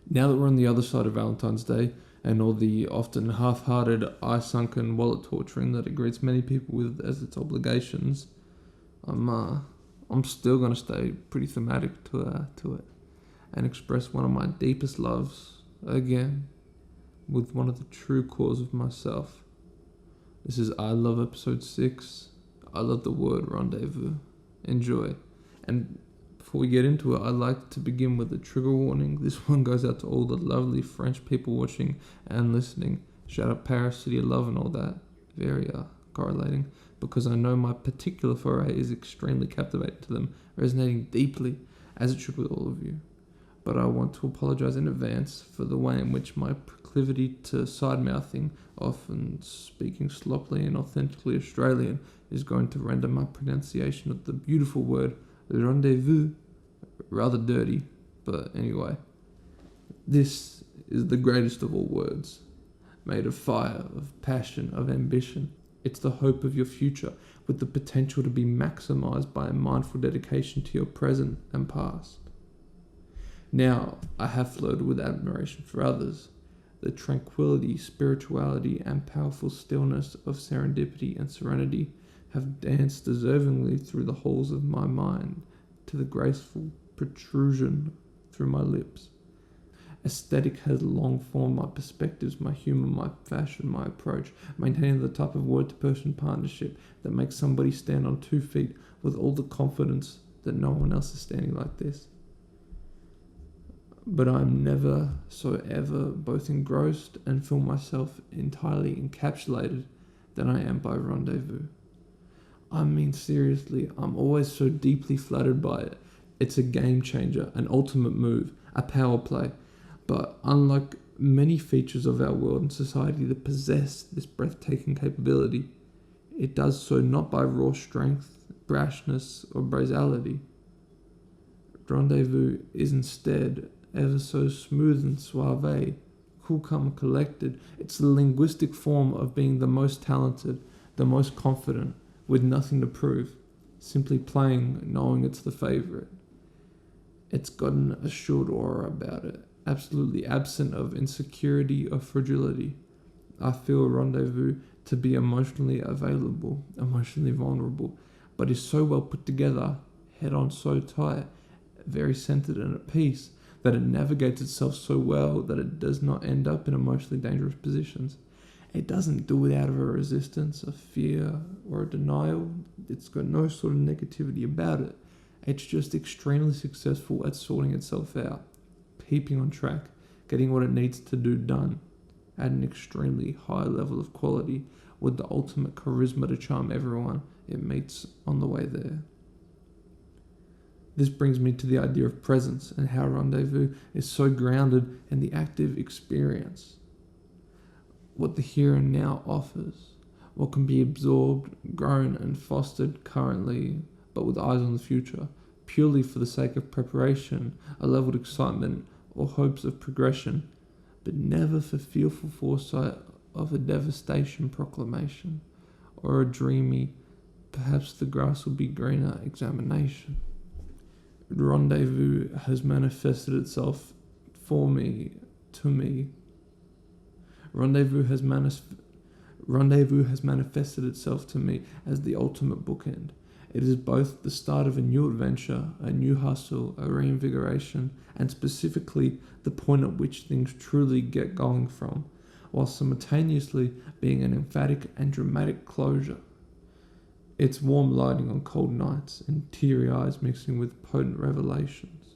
Now that we're on the other side of Valentine's Day and all the often half-hearted, eye-sunken wallet torturing that it greets many people with as its obligations, I'm still gonna stay pretty thematic to it and express one of my deepest loves again with one of the true cores of myself. This is I Love episode 6. I love the word rendezvous. Enjoy. And before we get into it, I'd like to begin with a trigger warning. This one goes out to all the lovely French people watching and listening. Shout out Paris, City of Love and all that. Very correlating. Because I know my particular foray is extremely captivating to them, resonating deeply, as it should with all of you. But I want to apologise in advance for the way in which my proclivity to side-mouthing, often speaking sloppily and authentically Australian, is going to render my pronunciation of the beautiful word rendezvous rather dirty. But anyway, this is the greatest of all words, made of fire, of passion, of ambition. It's the hope of your future, with the potential to be maximised by a mindful dedication to your present and past. Now, I have flirted with admiration for others. The tranquility, spirituality, and powerful stillness of serendipity and serenity have danced deservingly through the halls of my mind to the graceful protrusion through my lips. Aesthetic has long formed my perspectives, my humour, my fashion, my approach, maintaining the type of word-to-person partnership that makes somebody stand on 2 feet with all the confidence that no one else is standing like this. But I'm never so ever both engrossed and feel myself entirely encapsulated than I am by rendezvous. I mean, seriously, I'm always so deeply flattered by it. It's a game changer, an ultimate move, a power play. But unlike many features of our world and society that possess this breathtaking capability, it does so not by raw strength, brashness, or braziality. Rendezvous is instead ever so smooth and suave, cool, calm, and collected. It's the linguistic form of being the most talented, the most confident, with nothing to prove, simply playing, knowing it's the favourite. It's got an assured aura about it, absolutely absent of insecurity or fragility. I feel rendezvous to be emotionally available, emotionally vulnerable, but is so well put together, head on so tight, very centered and at peace, that it navigates itself so well that it does not end up in emotionally dangerous positions. It doesn't do it out of a resistance, a fear, or a denial. It's got no sort of negativity about it. It's just extremely successful at sorting itself out, keeping on track, getting what it needs to do done at an extremely high level of quality, with the ultimate charisma to charm everyone it meets on the way there. This brings me to the idea of presence and how rendezvous is so grounded in the active experience. What the here and now offers, what can be absorbed, grown and fostered currently, but with eyes on the future, purely for the sake of preparation, a leveled excitement or hopes of progression, but never for fearful foresight of a devastation proclamation, or a dreamy, perhaps the grass will be greener examination. Rendezvous has manifested itself for me, to me. Rendezvous has manifested itself to me as the ultimate bookend. It is both the start of a new adventure, a new hustle, a reinvigoration, and specifically the point at which things truly get going from, while simultaneously being an emphatic and dramatic closure. It's warm lighting on cold nights and teary eyes mixing with potent revelations.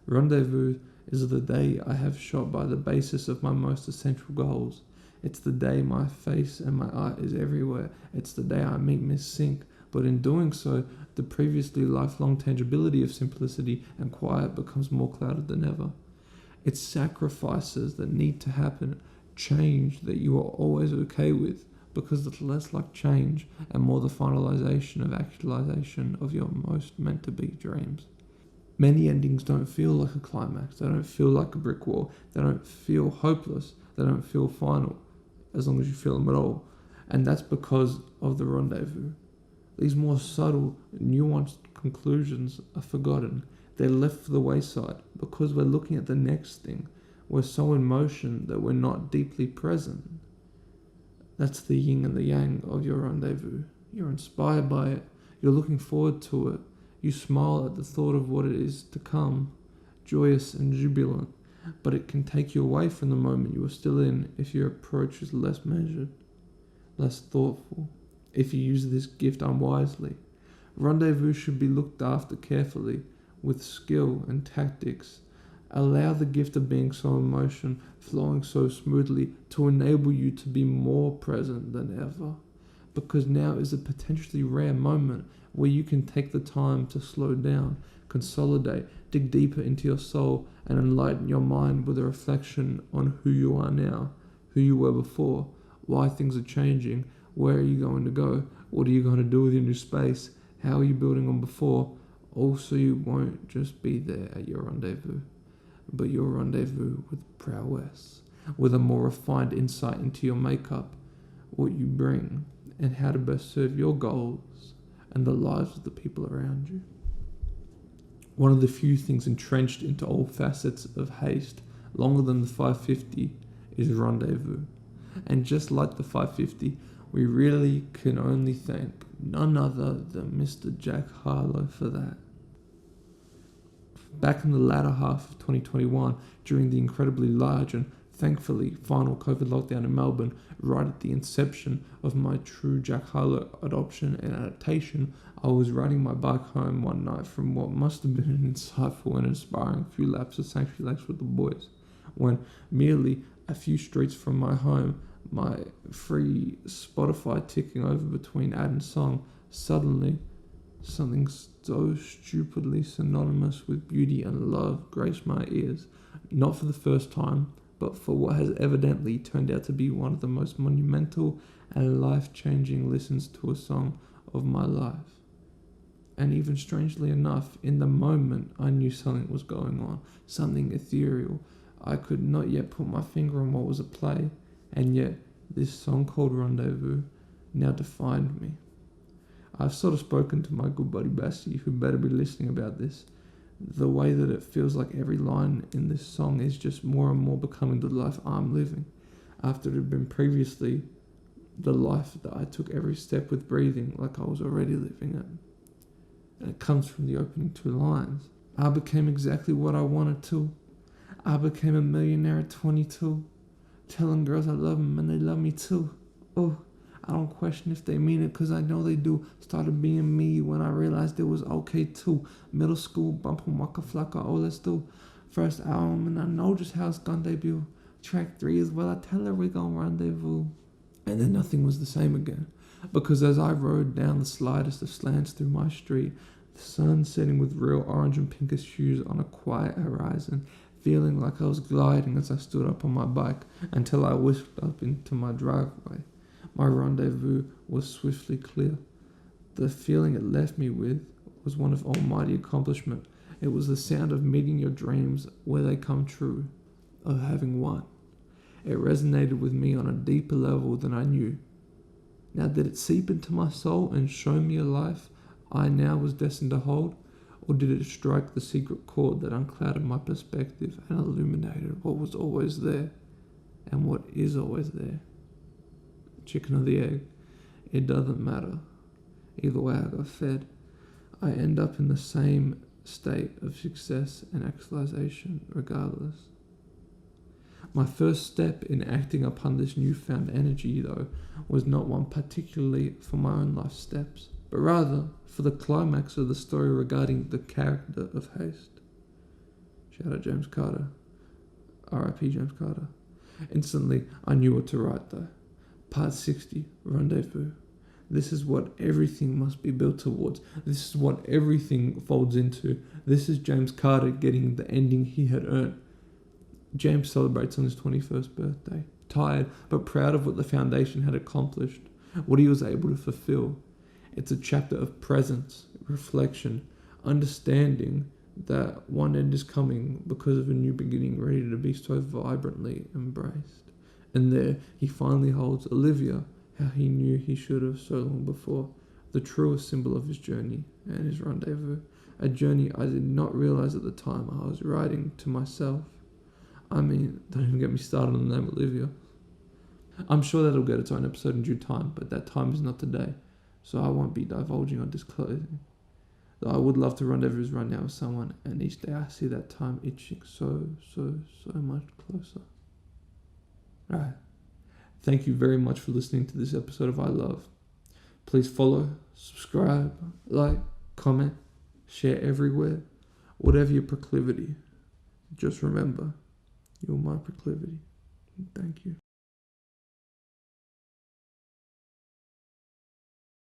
Rendezvous is the day I have shot by the basis of my most essential goals. It's the day my face and my art is everywhere. It's the day I meet Miss Sink, but in doing so, the previously lifelong tangibility of simplicity and quiet becomes more clouded than ever. It's sacrifices that need to happen, change that you are always okay with, because it's less like change and more the finalization of actualization of your most meant to be dreams. Many endings don't feel like a climax, they don't feel like a brick wall, they don't feel hopeless, they don't feel final, as long as you feel them at all. And that's because of the rendezvous. These more subtle, nuanced conclusions are forgotten. They're left for the wayside because we're looking at the next thing. We're so in motion that we're not deeply present. That's the yin and the yang of your rendezvous. You're inspired by it. You're looking forward to it. You smile at the thought of what it is to come, joyous and jubilant. But it can take you away from the moment you are still in if your approach is less measured, less thoughtful, if you use this gift unwisely. Rendezvous should be looked after carefully, with skill and tactics. Allow the gift of being so in motion, flowing so smoothly, to enable you to be more present than ever. Because now is a potentially rare moment where you can take the time to slow down, consolidate, dig deeper into your soul, and enlighten your mind with a reflection on who you are now, who you were before, why things are changing, where are you going to go, what are you going to do with your new space, how are you building on before. Also, you won't just be there at your rendezvous, but your rendezvous with prowess, with a more refined insight into your makeup, what you bring, and how to best serve your goals and the lives of the people around you. One of the few things entrenched into all facets of haste, longer than the 550, is rendezvous. And just like the 550, we really can only thank none other than Mr. Jack Harlow for that. Back in the latter half of 2021, during the incredibly large and thankfully final COVID lockdown in Melbourne, right at the inception of my true Jack Harlow adoption and adaptation, I was riding my bike home one night from what must have been an insightful and inspiring few laps of Sanctuary Lakes with the boys, when merely a few streets from my home, my free Spotify ticking over between ad and song, suddenly something so stupidly synonymous with beauty and love graced my ears, not for the first time, but for what has evidently turned out to be one of the most monumental and life-changing listens to a song of my life. And even strangely enough, in the moment I knew something was going on, something ethereal. I could not yet put my finger on what was at play, and yet this song called Rendezvous now defined me. I've sort of spoken to my good buddy Bassie, who better be listening about this. The way that it feels like every line in this song is just more and more becoming the life I'm living, after it had been previously the life that I took every step with breathing like I was already living it. And it comes from the opening two lines. I became exactly what I wanted to. I became a millionaire at 22, telling girls I love them and they love me too. Oh, I don't question if they mean it, cause I know they do. Started being me when I realized it was okay too. Middle school, bumpin' Waka Flocka, oh let's do. First album and I know just how it's gonna debut. Track 3 is well, I tell her we gon' rendezvous. And then nothing was the same again. Because as I rode down the slightest of slants through my street, the sun setting with real orange and pinkish hues on a quiet horizon, feeling like I was gliding as I stood up on my bike until I whisked up into my driveway. My rendezvous was swiftly clear. The feeling it left me with was one of almighty accomplishment. It was the sound of meeting your dreams where they come true, of having won. It resonated with me on a deeper level than I knew. Now, did it seep into my soul and show me a life I now was destined to hold? Or did it strike the secret chord that unclouded my perspective and illuminated what was always there and what is always there? Chicken or the egg, it doesn't matter. Either way I got fed. I end up in the same state of success and actualization regardless. My first step in acting upon this newfound energy, though, was not one particularly for my own life steps, but rather for the climax of the story regarding the character of Haste. Shout out James Carter. R.I.P. James Carter. Instantly, I knew what to write, though. Part 60, Rendezvous. This is what everything must be built towards. This is what everything folds into. This is James Carter getting the ending he had earned. James celebrates on his 21st birthday, tired but proud of what the foundation had accomplished, what he was able to fulfill. It's a chapter of presence, reflection, understanding that one end is coming because of a new beginning ready to be so vibrantly embraced. And there he finally holds Olivia, how he knew he should have so long before, the truest symbol of his journey and his rendezvous, a journey I did not realize at the time I was writing to myself. I mean, don't even get me started on the name Olivia. I'm sure that'll get its own episode in due time, but that time is not today, so I won't be divulging or disclosing. Though I would love to rendezvous right now with someone, and each day I see that time itching so much closer. Right. Thank you very much for listening to this episode of I Love. Please follow, subscribe, like, comment, share everywhere. Whatever your proclivity, just remember, you're my proclivity. Thank you.